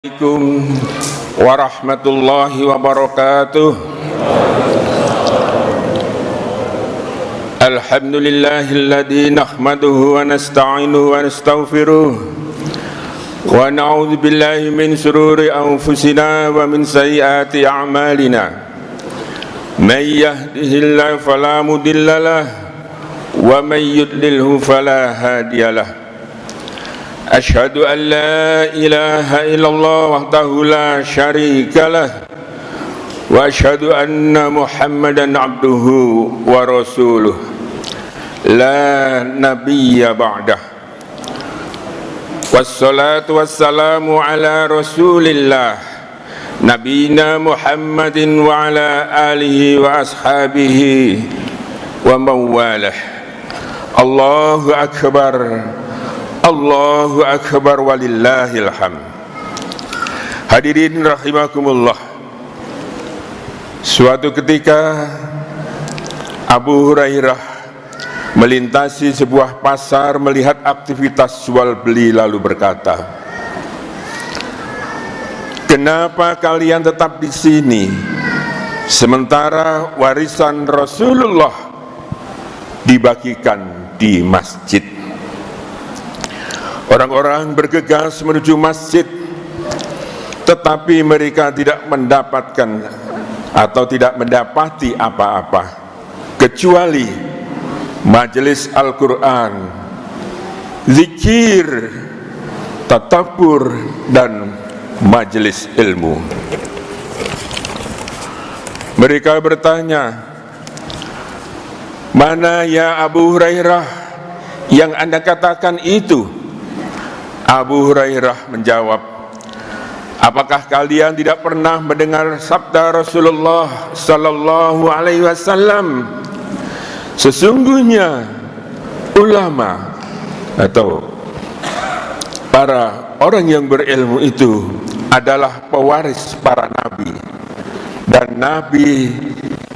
Assalamualaikum warahmatullahi wabarakatuh. Alhamdulillahilladzi nahmaduhu wa nasta'inuhu wa nastaghfiruh wa na'udzu billahi min shururi anfusina wa min sayyiati a'malina. May yahdihillahu fala mudilla lahu wa may yudlilhu fala hadiyalah. Asyhadu an la ilaha illallah wahdahu la syarika lah wa asyhadu anna Muhammadan abduhu wa rasuluh la nabiyya ba'dah. Wassalatu wassalamu ala rasulillah nabiyina Muhammadin wa ala alihi wa ashabihi wa mawalah. Allahu akbar, Allahu akbar walillahil hamd. Hadirin rahimakumullah. Suatu ketika Abu Hurairah melintasi sebuah pasar melihat aktivitas jual beli lalu berkata, "Kenapa kalian tetap di sini sementara warisan Rasulullah dibagikan di masjid?" Orang-orang bergegas menuju masjid, tetapi mereka tidak mendapatkan atau tidak mendapati apa-apa kecuali majelis Al-Quran, zikir, tadabbur, dan majelis ilmu. Mereka bertanya, "Mana ya Abu Hurairah yang Anda katakan itu?" Abu Hurairah menjawab, "Apakah kalian tidak pernah mendengar sabda Rasulullah sallallahu alaihi wasallam? Sesungguhnya ulama atau para orang yang berilmu itu adalah pewaris para nabi, dan nabi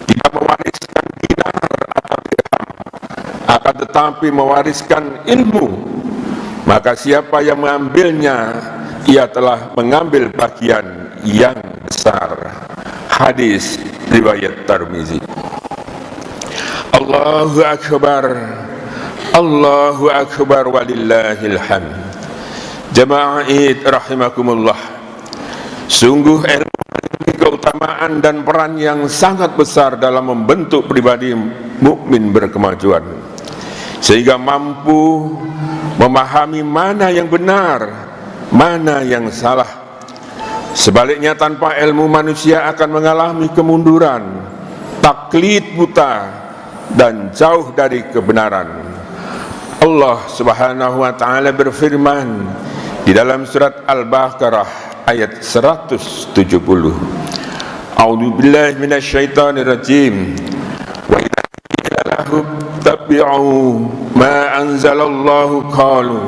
tidak mewariskan dinar atau dirham, akan tetapi mewariskan ilmu. Maka siapa yang mengambilnya, ia telah mengambil bagian yang besar." Hadis riwayat Tirmizi. Allahu akbar, Allahu akbar walillahil hamd. Jamaah Id rahimakumullah. Sungguh ilmu memiliki keutamaan dan peran yang sangat besar dalam membentuk pribadi mukmin berkemajuan, sehingga mampu memahami mana yang benar, mana yang salah. Sebaliknya, tanpa ilmu manusia akan mengalami kemunduran, taklid buta, dan jauh dari kebenaran. Allah Subhanahu wa taala berfirman di dalam surat Al-Baqarah ayat 170. A'udzu billahi minasyaitonir rajim. Wa idza qila lahum tabi'u ma anzalallahu qalu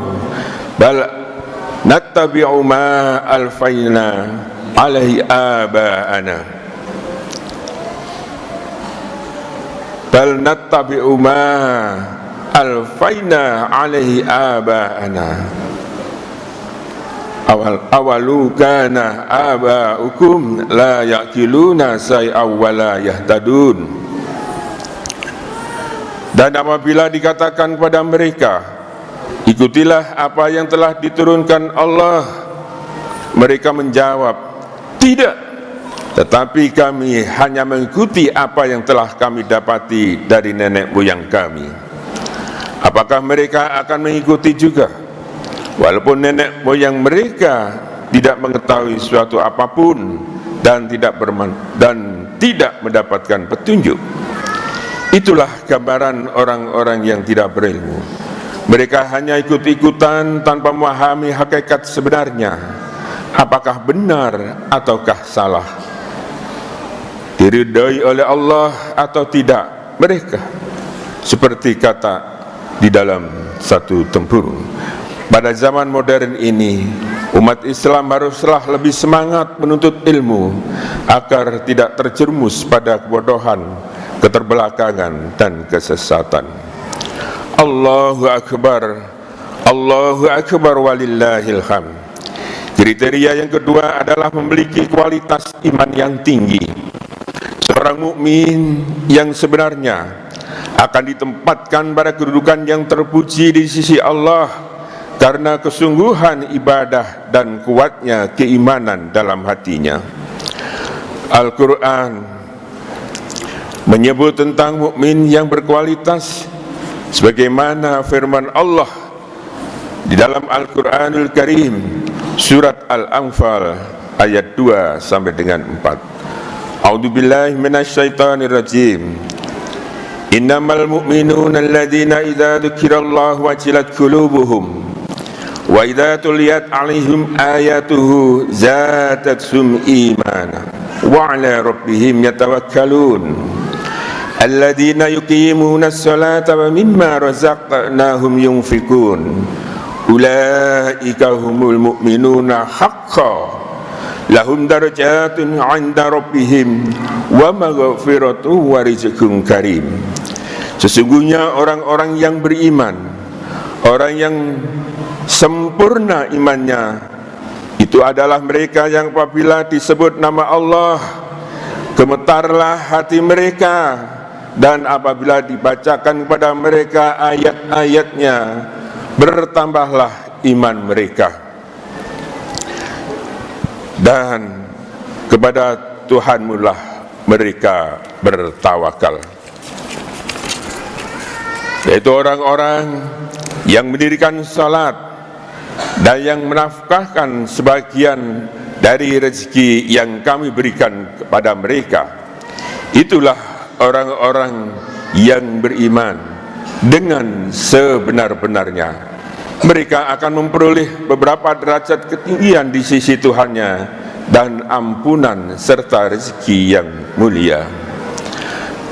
bal nattabi'u ma alfayna alaihi aba'ana bal nattabi'u ma alfayna alaihi aba'ana awalu kana aba'ukum la ya'qiluna say'aw wa la yahtadun. Dan apabila dikatakan kepada mereka, ikutilah apa yang telah diturunkan Allah, mereka menjawab, tidak, tetapi kami hanya mengikuti apa yang telah kami dapati dari nenek moyang kami. Apakah mereka akan mengikuti juga, walaupun nenek moyang mereka tidak mengetahui suatu apapun dan tidak mendapatkan petunjuk? Itulah gambaran orang-orang yang tidak berilmu. Mereka hanya ikut-ikutan tanpa memahami hakikat sebenarnya, apakah benar ataukah salah, diridhai oleh Allah atau tidak mereka. Seperti kata di dalam satu tempurung, pada zaman modern ini umat Islam haruslah lebih semangat menuntut ilmu agar tidak terjerumus pada kebodohan, keterbelakangan, dan kesesatan. Allahu akbar, Allahu akbar walillahil hamd. Kriteria yang kedua adalah memiliki kualitas iman yang tinggi. Seorang mukmin yang sebenarnya akan ditempatkan pada kedudukan yang terpuji di sisi Allah karena kesungguhan ibadah dan kuatnya keimanan dalam hatinya. Al-Quran menyebut tentang mukmin yang berkualitas sebagaimana firman Allah di dalam Al-Quranul Karim surat Al-Anfal ayat 2 sampai dengan 4. A'udzubillahi minasyaitonirrajim. Innamal mu'minuna alladzina idza dzukirallahu wajilat qulubuhum wa idza tuliyat 'alaihim ayatuhu zadatuhum imana wa 'ala rabbihim yatawakkalun. Alladzina yuqimuna as-salata wa mimma razaqnahum yunfikun. Ulaika humul mu'minuna haqqan lahum darajatun 'inda rabbihim wa maghfiratun wa rizqun karim. Sesungguhnya orang-orang yang beriman, orang yang sempurna imannya, itu adalah mereka yang apabila disebut nama Allah gemetarlah hati mereka, dan apabila dibacakan kepada mereka ayat-ayatnya bertambahlah iman mereka, dan kepada Tuhanmu lah mereka bertawakal. Yaitu orang-orang yang mendirikan salat dan yang menafkahkan sebagian dari rezeki yang kami berikan kepada mereka. Itulah orang-orang yang beriman dengan sebenar-benarnya. Mereka akan memperoleh beberapa derajat ketinggian di sisi Tuhannya dan ampunan serta rezeki yang mulia.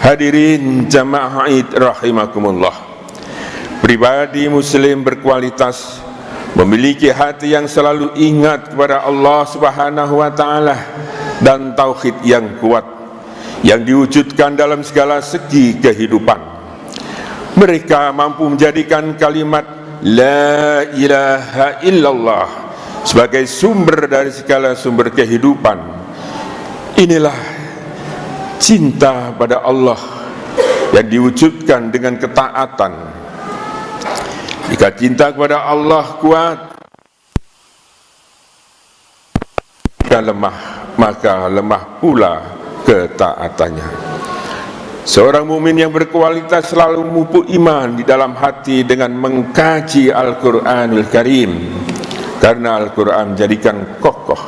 Hadirin jamaah Id rahimakumullah. Pribadi muslim berkualitas memiliki hati yang selalu ingat kepada Allah Subhanahu wa taala dan tauhid yang kuat yang diwujudkan dalam segala segi kehidupan. Mereka mampu menjadikan kalimat la ilaha illallah sebagai sumber dari segala sumber kehidupan. Inilah cinta pada Allah yang diwujudkan dengan ketaatan. Jika cinta kepada Allah kuat, jika lemah, maka lemah pula ketaatannya. Seorang mukmin yang berkualitas selalu memupuk iman di dalam hati dengan mengkaji Al-Quranul Karim, karena Al-Quran menjadikan kokoh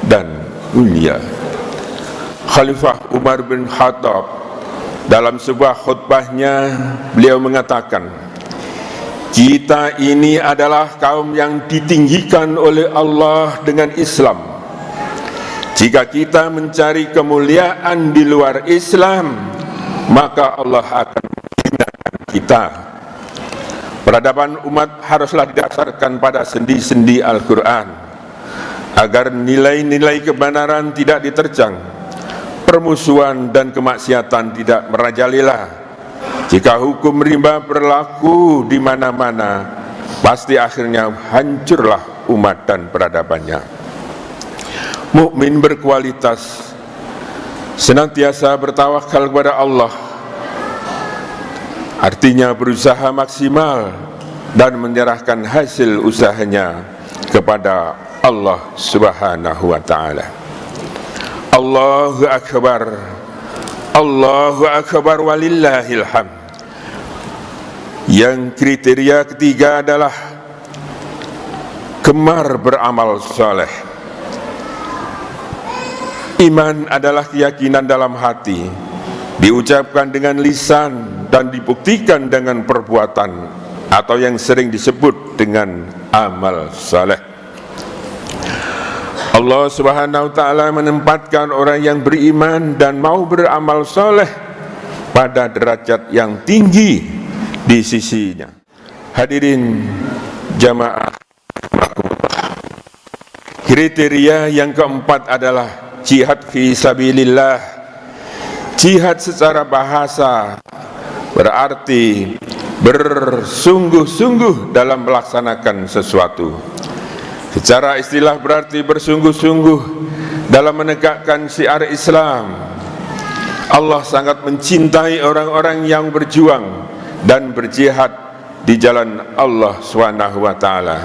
dan mulia. Khalifah Umar bin Khattab dalam sebuah khutbahnya beliau mengatakan, kita ini adalah kaum yang ditinggikan oleh Allah dengan Islam. Jika kita mencari kemuliaan di luar Islam, maka Allah akan menghinakan kita. Peradaban umat haruslah didasarkan pada sendi-sendi Al-Quran, agar nilai-nilai kebenaran tidak diterjang, permusuhan dan kemaksiatan tidak merajalela. Jika hukum riba berlaku di mana-mana, pasti akhirnya hancurlah umat dan peradabannya. Mukmin berkualitas senantiasa bertawakal kepada Allah, artinya berusaha maksimal dan menyerahkan hasil usahanya kepada Allah Subhanahu wa taala. Allahu akbar, Allahu akbar walillahil hamd. Yang kriteria ketiga adalah gemar beramal saleh. Iman adalah keyakinan dalam hati, diucapkan dengan lisan dan dibuktikan dengan perbuatan, atau yang sering disebut dengan amal saleh. Allah Subhanahu wa taala menempatkan orang yang beriman dan mau beramal saleh pada derajat yang tinggi di sisinya. Hadirin jamaah, kriteria yang keempat adalah jihad fi sabilillah. Jihad secara bahasa berarti bersungguh-sungguh dalam melaksanakan sesuatu. Secara istilah berarti bersungguh-sungguh dalam menegakkan syiar Islam. Allah sangat mencintai orang-orang yang berjuang dan berjihad di jalan Allah Subhanahu wa taala.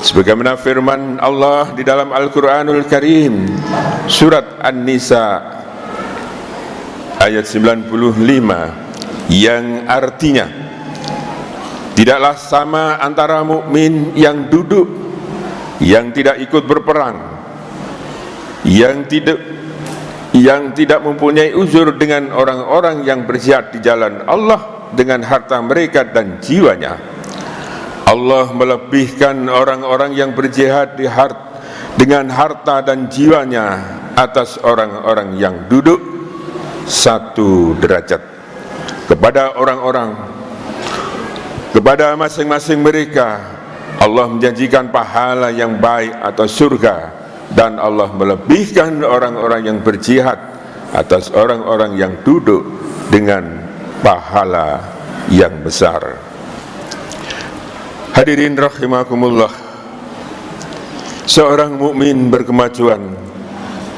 Sebagaimana firman Allah di dalam Al-Qur'anul Karim surat An-Nisa ayat 95 yang artinya, tidaklah sama antara mukmin yang duduk, yang tidak ikut berperang, yang tidak mempunyai uzur dengan orang-orang yang berjihad di jalan Allah dengan harta mereka dan jiwanya. Allah melebihkan orang-orang yang berjihad dengan harta dan jiwanya atas orang-orang yang duduk 1 derajat. Kepada masing-masing mereka Allah menjanjikan pahala yang baik atau surga, dan Allah melebihkan orang-orang yang berjihad atas orang-orang yang duduk dengan pahala yang besar. Hadirin rahimakumullah, seorang mukmin berkemajuan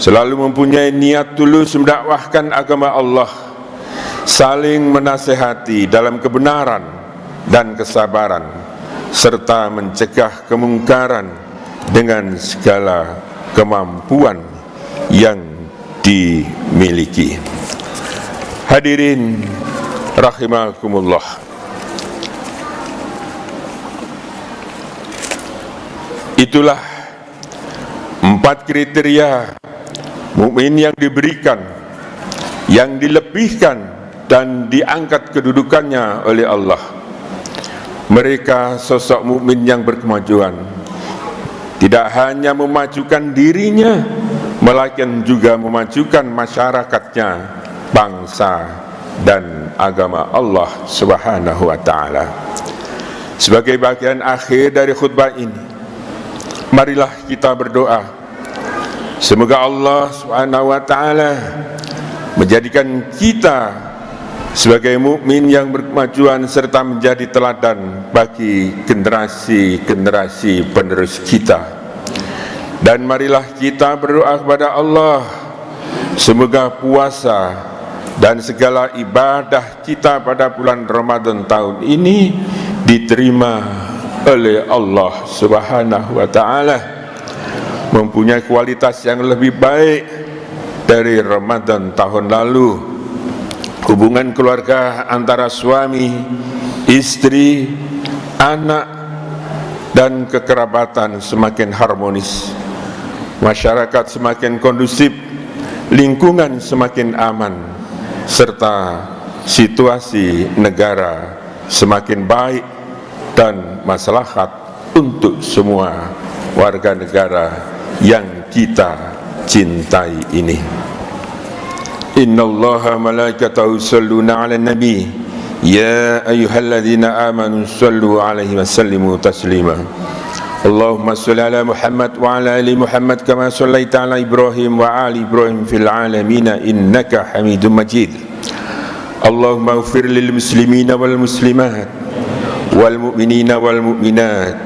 selalu mempunyai niat tulus mendakwahkan agama Allah, saling menasehati dalam kebenaran dan kesabaran, serta mencegah kemungkaran dengan segala kemampuan yang dimiliki. Hadirin rahimakumullah, itulah 4 kriteria mukmin yang diberikan, yang dilebihkan dan diangkat kedudukannya oleh Allah. Mereka sosok mukmin yang berkemajuan, tidak hanya memajukan dirinya, melainkan juga memajukan masyarakatnya, bangsa dan agama Allah Subhanahu wa taala. Sebagai bagian akhir dari khutbah ini, marilah kita berdoa semoga Allah Subhanahu wa taala menjadikan kita sebagai mukmin yang berkemajuan serta menjadi teladan bagi generasi-generasi penerus kita. Dan marilah kita berdoa kepada Allah semoga puasa dan segala ibadah kita pada bulan Ramadan tahun ini diterima oleh Allah Subhanahu wa taala, mempunyai kualitas yang lebih baik dari Ramadan tahun lalu. Hubungan keluarga antara suami, istri, anak, dan kekerabatan semakin harmonis, masyarakat semakin kondusif, lingkungan semakin aman, serta situasi negara semakin baik dan maslahat untuk semua warga negara yang kita cintai ini. Innallaha malaikatahu yusholluna 'alan nabi ya ayyuhalladzina amanu shallu 'alaihi wa sallimu taslima. Allahumma shalli 'ala Muhammad wa 'ala ali Muhammad kama shallaita 'ala Ibrahim wa 'ali Ibrahim fil 'alamin innaka Hamidum Majid. Allahumma ighfir lil muslimina wal muslimat wal mu'minina wal mu'minat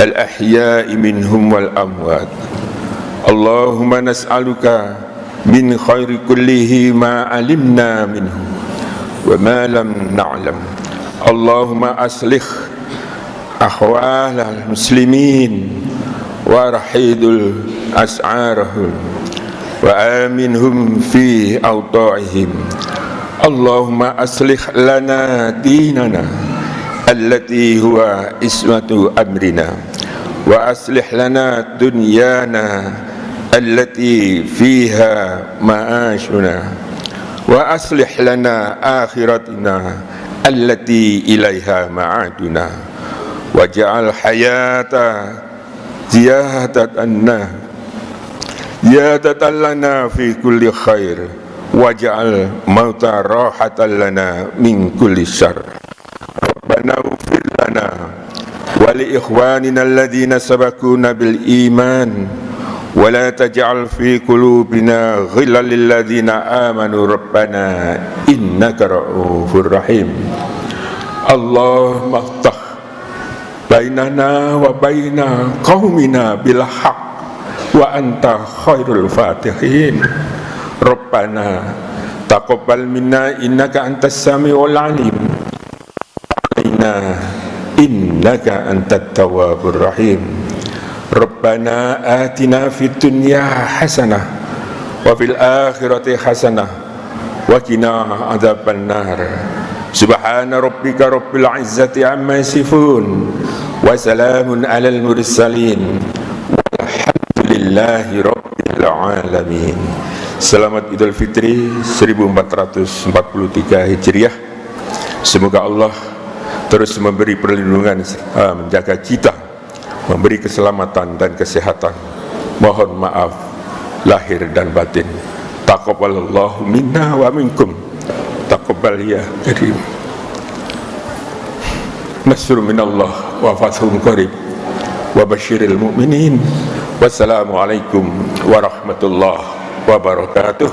al ahya'i minhum wal amwat. Allahumma nas'aluka min khairi kullihi ma alimna minhu wa ma lam na'lam. Allahumma aslih ahwalal muslimin wa rahidul as'arahum wa aminhum fi awta'ihim. Allahumma aslih lana dinana allati huwa ismatu amrina wa aslih lana dunyana allati fiha ma'ashuna wa aslih lana akhiratina allati ilaiha ma'aduna waj'al hayata ziyadatan lana fi kulli khair waj'al mauta rahatan lana min kulli syarr. Rabbana ighfir lana wa li ikhwanina alladhina sabaquna bil iman wa la taj'al fi qulubina ghillan lil ladzina amanu rabbana innaka ra'ufur rahim. Allahumma iftah bainana wa baina qaumina bil haqq wa anta khairul fatihin. Rabbana taqabbal minna innaka antas samiul alim, alaina innaka antat tawwabur rahim. Rabbana atina fid dunya hasanah wa fil akhirati hasanah wa qina adzabannar. Subhana rabbika rabbil izzati amma yasifun wa salamun alal mursalin walhamdulillahi rabbil alamin. Selamat Idul Fitri 1443 Hijriah. Semoga Allah terus memberi perlindungan, menjaga kita, memberi keselamatan dan kesehatan. Mohon maaf lahir dan batin. Taqabbalallahu minna wa minkum. Taqabbal ya karim. Nasrun minallah wa fathun qarib wa basyiril mu'minin. Wassalamualaikum warahmatullahi wabarakatuh.